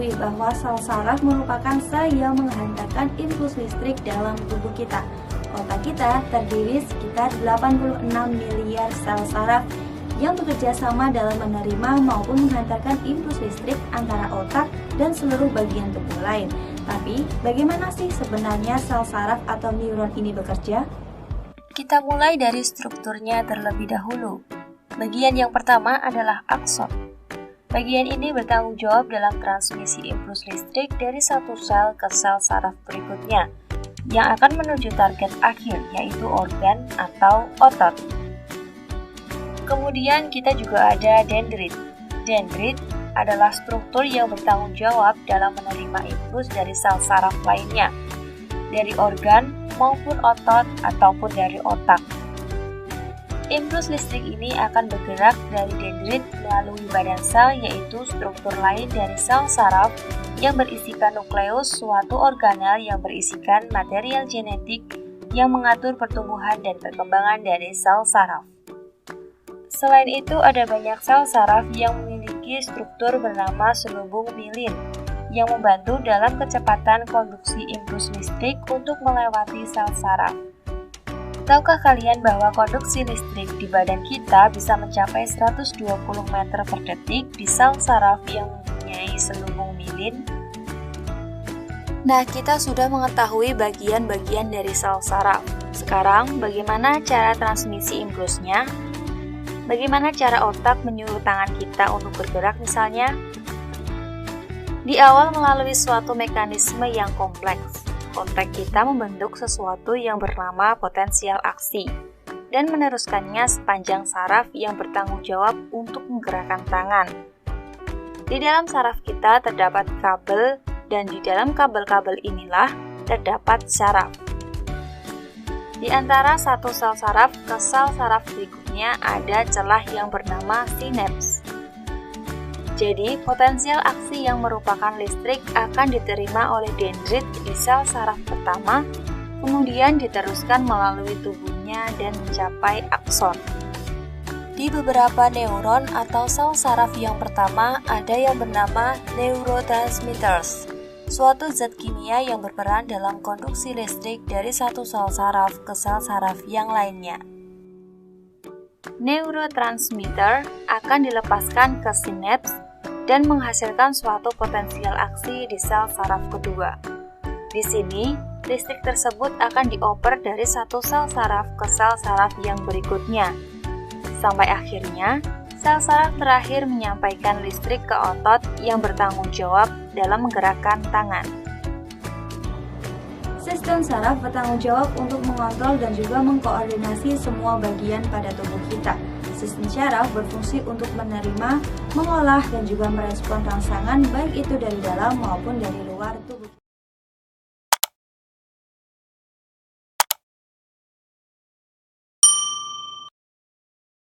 ketahui bahwa sel saraf merupakan sel yang menghantarkan impuls listrik dalam tubuh kita. Otak kita terdiri sekitar 86 miliar sel saraf yang bekerja sama dalam menerima maupun menghantarkan impuls listrik antara otak dan seluruh bagian tubuh lain. Tapi, bagaimana sih sebenarnya sel saraf atau neuron ini bekerja? Kita mulai dari strukturnya terlebih dahulu. Bagian yang pertama adalah akson. Bagian ini bertanggung jawab dalam transmisi impuls listrik dari satu sel ke sel saraf berikutnya, yang akan menuju target akhir, yaitu organ atau otot. Kemudian kita juga ada dendrit. Dendrit adalah struktur yang bertanggung jawab dalam menerima impuls dari sel saraf lainnya, dari organ maupun otot ataupun dari otak. Impuls listrik ini akan bergerak dari dendrit melalui badan sel, yaitu struktur lain dari sel saraf yang berisikan nukleus, suatu organel yang berisikan material genetik yang mengatur pertumbuhan dan perkembangan dari sel saraf. Selain itu, ada banyak sel saraf yang memiliki struktur bernama selubung mielin yang membantu dalam kecepatan konduksi impuls listrik untuk melewati sel saraf. Tahukah kalian bahwa konduksi listrik di badan kita bisa mencapai 120 meter per detik di sel saraf yang mempunyai selubung mielin? Nah, kita sudah mengetahui bagian-bagian dari sel saraf. Sekarang, bagaimana cara transmisi impulsnya? Bagaimana cara otak menyuruh tangan kita untuk bergerak misalnya? Di awal melalui suatu mekanisme yang kompleks, otak kita membentuk sesuatu yang bernama potensial aksi dan meneruskannya sepanjang saraf yang bertanggung jawab untuk menggerakkan tangan. Di dalam saraf kita terdapat kabel dan di dalam kabel-kabel inilah terdapat syaraf. Di antara satu sel saraf ke sel saraf berikutnya ada celah yang bernama sinaps. Jadi, potensial aksi yang merupakan listrik akan diterima oleh dendrit di sel saraf pertama, kemudian diteruskan melalui tubuhnya dan mencapai akson. Di beberapa neuron atau sel saraf yang pertama ada yang bernama neurotransmitters, suatu zat kimia yang berperan dalam konduksi listrik dari satu sel saraf ke sel saraf yang lainnya. Neurotransmitter akan dilepaskan ke sinaps dan menghasilkan suatu potensial aksi di sel saraf kedua. Di sini, listrik tersebut akan dioper dari satu sel saraf ke sel saraf yang berikutnya. Sampai akhirnya, sel saraf terakhir menyampaikan listrik ke otot yang bertanggung jawab dalam menggerakkan tangan. Sistem saraf bertanggung jawab untuk mengontrol dan juga mengkoordinasi semua bagian pada tubuh kita. Sistem saraf berfungsi untuk menerima, mengolah, dan juga merespon rangsangan baik itu dari dalam maupun dari luar tubuh.